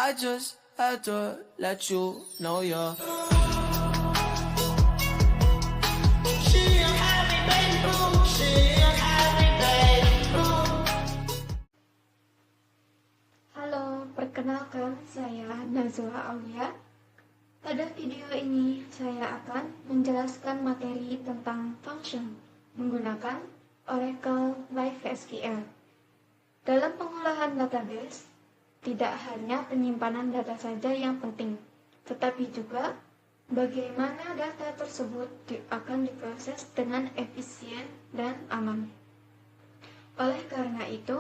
I just had to let you know you're. Halo, perkenalkan saya Nazwa Aulia. Pada video ini saya akan menjelaskan materi tentang function menggunakan Oracle Live SQL. Dalam pengolahan database, tidak hanya penyimpanan data saja yang penting, tetapi juga bagaimana data tersebut akan diproses dengan efisien dan aman. Oleh karena itu,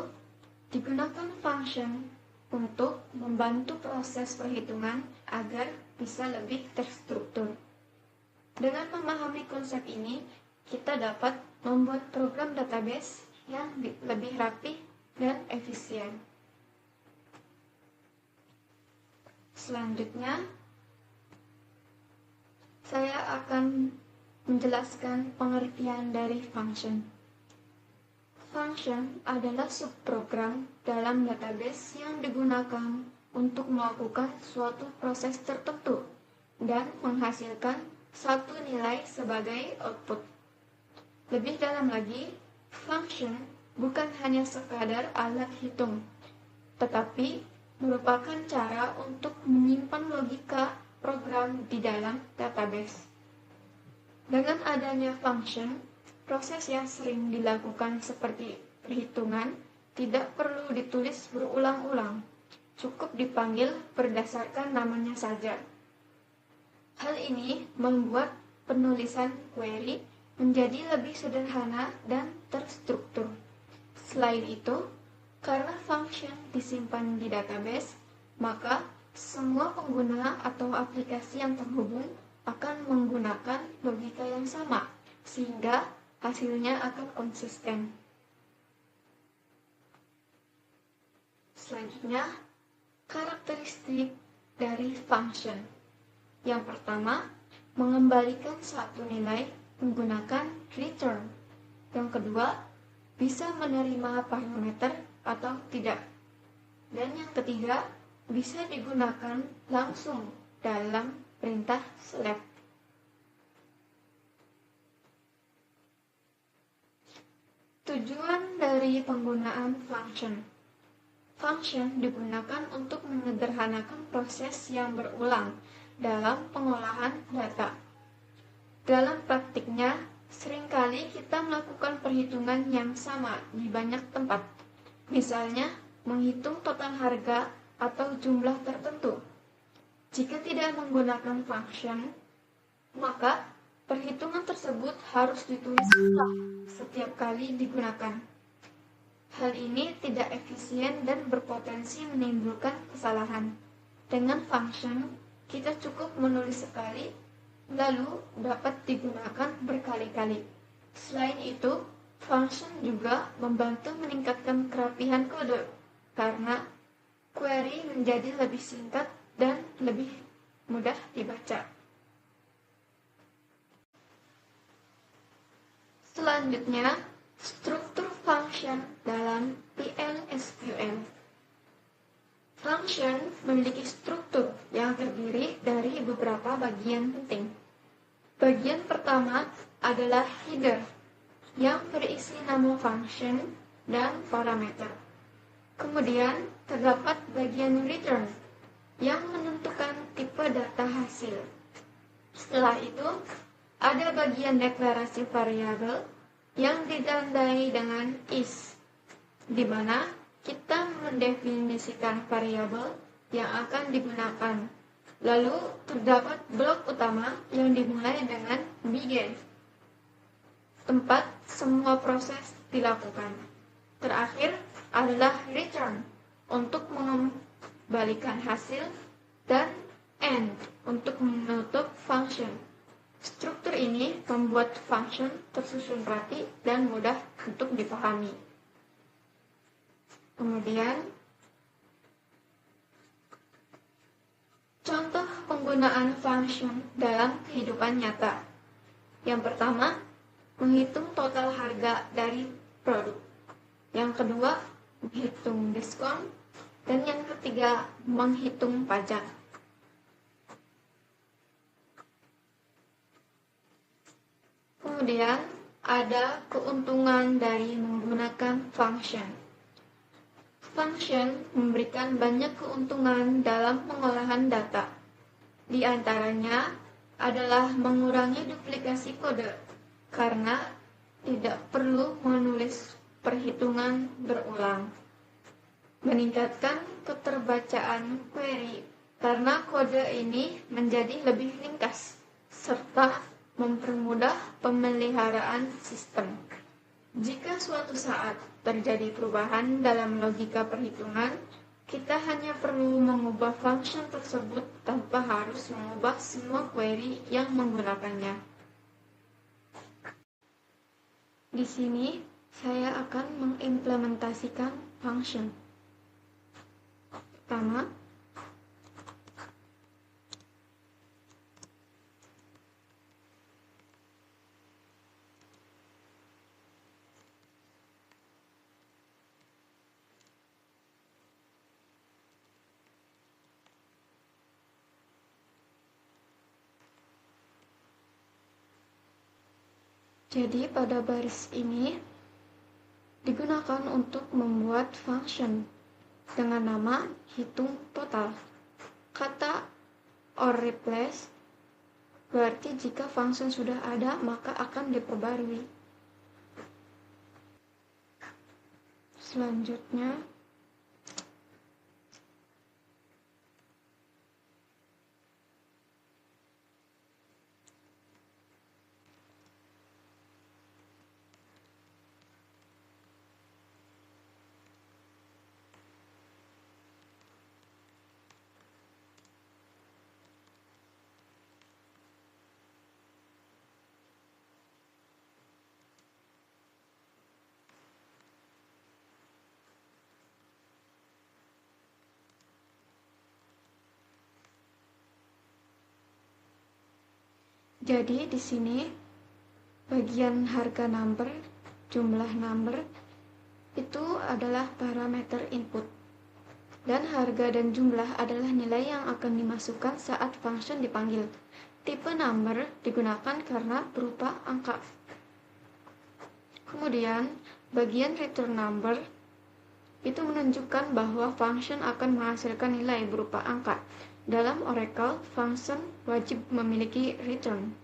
digunakan function untuk membantu proses perhitungan agar bisa lebih terstruktur. Dengan memahami konsep ini, kita dapat membuat program database yang lebih rapi dan efisien. Selanjutnya, saya akan menjelaskan pengertian dari function. Function adalah subprogram dalam database yang digunakan untuk melakukan suatu proses tertentu dan menghasilkan satu nilai sebagai output. Lebih dalam lagi, function bukan hanya sekadar alat hitung, tetapi merupakan cara untuk menyimpan logika program di dalam database. Dengan adanya function, proses yang sering dilakukan seperti perhitungan tidak perlu ditulis berulang-ulang, cukup dipanggil berdasarkan namanya saja. Hal ini membuat penulisan query menjadi lebih sederhana dan terstruktur. Selain itu, karena function disimpan di database, maka semua pengguna atau aplikasi yang terhubung akan menggunakan logika yang sama, sehingga hasilnya akan konsisten. Selanjutnya, karakteristik dari function. Yang pertama, mengembalikan satu nilai menggunakan return. Yang kedua, bisa menerima parameter atau tidak. Dan yang ketiga, bisa digunakan langsung dalam perintah select. Tujuan dari penggunaan function. Function digunakan untuk menyederhanakan proses yang berulang dalam pengolahan data. Dalam praktiknya, seringkali kita melakukan perhitungan yang sama di banyak tempat. Misalnya, menghitung total harga atau jumlah tertentu. Jika tidak menggunakan function, maka perhitungan tersebut harus ditulis ulang setiap kali digunakan. Hal ini tidak efisien dan berpotensi menimbulkan kesalahan. Dengan function, kita cukup menulis sekali, lalu dapat digunakan berkali-kali. Selain itu, function juga membantu meningkatkan kerapihan kode, karena query menjadi lebih singkat dan lebih mudah dibaca. Selanjutnya, struktur function dalam PL/SQL. Function memiliki struktur yang terdiri dari beberapa bagian penting. Bagian pertama adalah header, yang berisi nama function dan parameter. Kemudian, terdapat bagian return, yang menentukan tipe data hasil. Setelah itu, ada bagian deklarasi variabel yang ditandai dengan is, di mana kita mendefinisikan variabel yang akan digunakan. Lalu terdapat blok utama yang dimulai dengan begin, tempat semua proses dilakukan. Terakhir adalah return untuk mengembalikan hasil dan end untuk menutup function. Struktur ini membuat function tersusun rapi dan mudah untuk dipahami. Kemudian, contoh penggunaan function dalam kehidupan nyata. Yang pertama, menghitung total harga dari produk. Yang kedua, menghitung diskon. Dan yang ketiga, menghitung pajak. Kemudian ada keuntungan dari menggunakan function. Function memberikan banyak keuntungan dalam pengolahan data. Di antaranya adalah mengurangi duplikasi kode karena tidak perlu menulis perhitungan berulang. Meningkatkan keterbacaan query karena kode ini menjadi lebih ringkas serta mempermudah pemeliharaan sistem. Jika suatu saat terjadi perubahan dalam logika perhitungan, kita hanya perlu mengubah function tersebut tanpa harus mengubah semua query yang menggunakannya. Di sini, saya akan mengimplementasikan function. Pertama, jadi pada baris ini digunakan untuk membuat function dengan nama hitung total. Kata or replace berarti jika function sudah ada maka akan diperbarui. Selanjutnya, jadi di sini bagian harga number, jumlah number itu adalah parameter input. Dan harga dan jumlah adalah nilai yang akan dimasukkan saat function dipanggil. Tipe number digunakan karena berupa angka. Kemudian, bagian return number itu menunjukkan bahwa function akan menghasilkan nilai berupa angka. Dalam Oracle, function wajib memiliki return.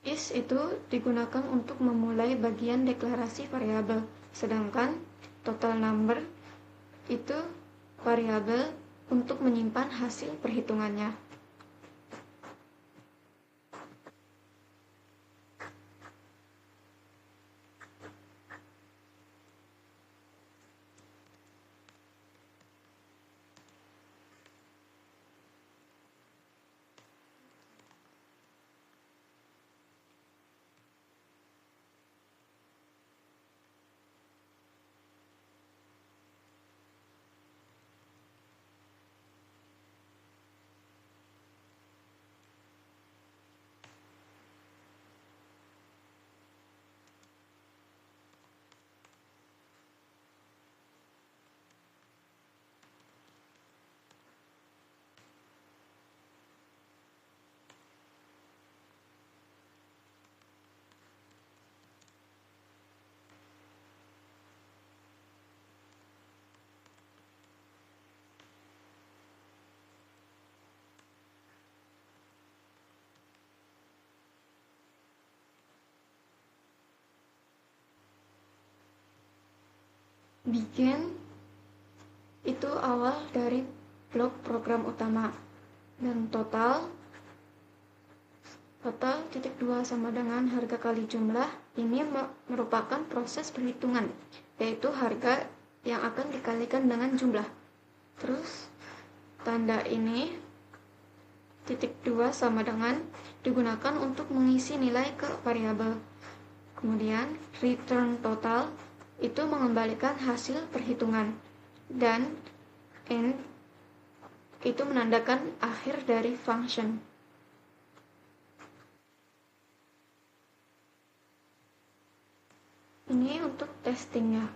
Is itu digunakan untuk memulai bagian deklarasi variabel, sedangkan total number itu variabel untuk menyimpan hasil perhitungannya. Begin itu awal dari blok program utama, dan total titik 2 sama dengan harga kali jumlah. Ini merupakan proses perhitungan, yaitu harga yang akan dikalikan dengan jumlah. Terus tanda ini titik 2 sama dengan digunakan untuk mengisi nilai ke variabel. Kemudian return total itu mengembalikan hasil perhitungan, dan end itu menandakan akhir dari function. Ini untuk testingnya.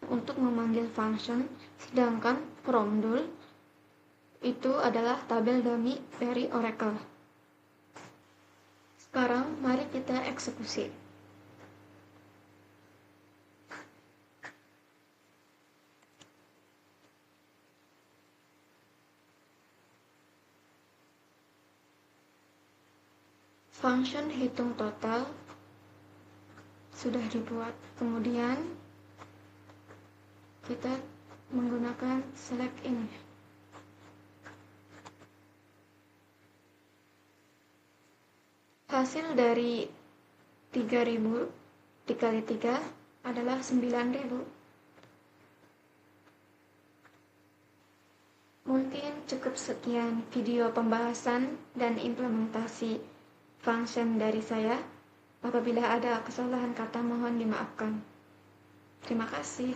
Untuk memanggil function, sedangkan from_dul itu adalah tabel dummy dari Oracle. Sekarang mari kita eksekusi. Function hitung total sudah dibuat. Kemudian kita menggunakan select ini. Hasil dari 3000 dikali 3 adalah 9000. Mungkin cukup sekian video pembahasan dan implementasi function dari saya. Apabila ada kesalahan kata mohon dimaafkan. Terima kasih.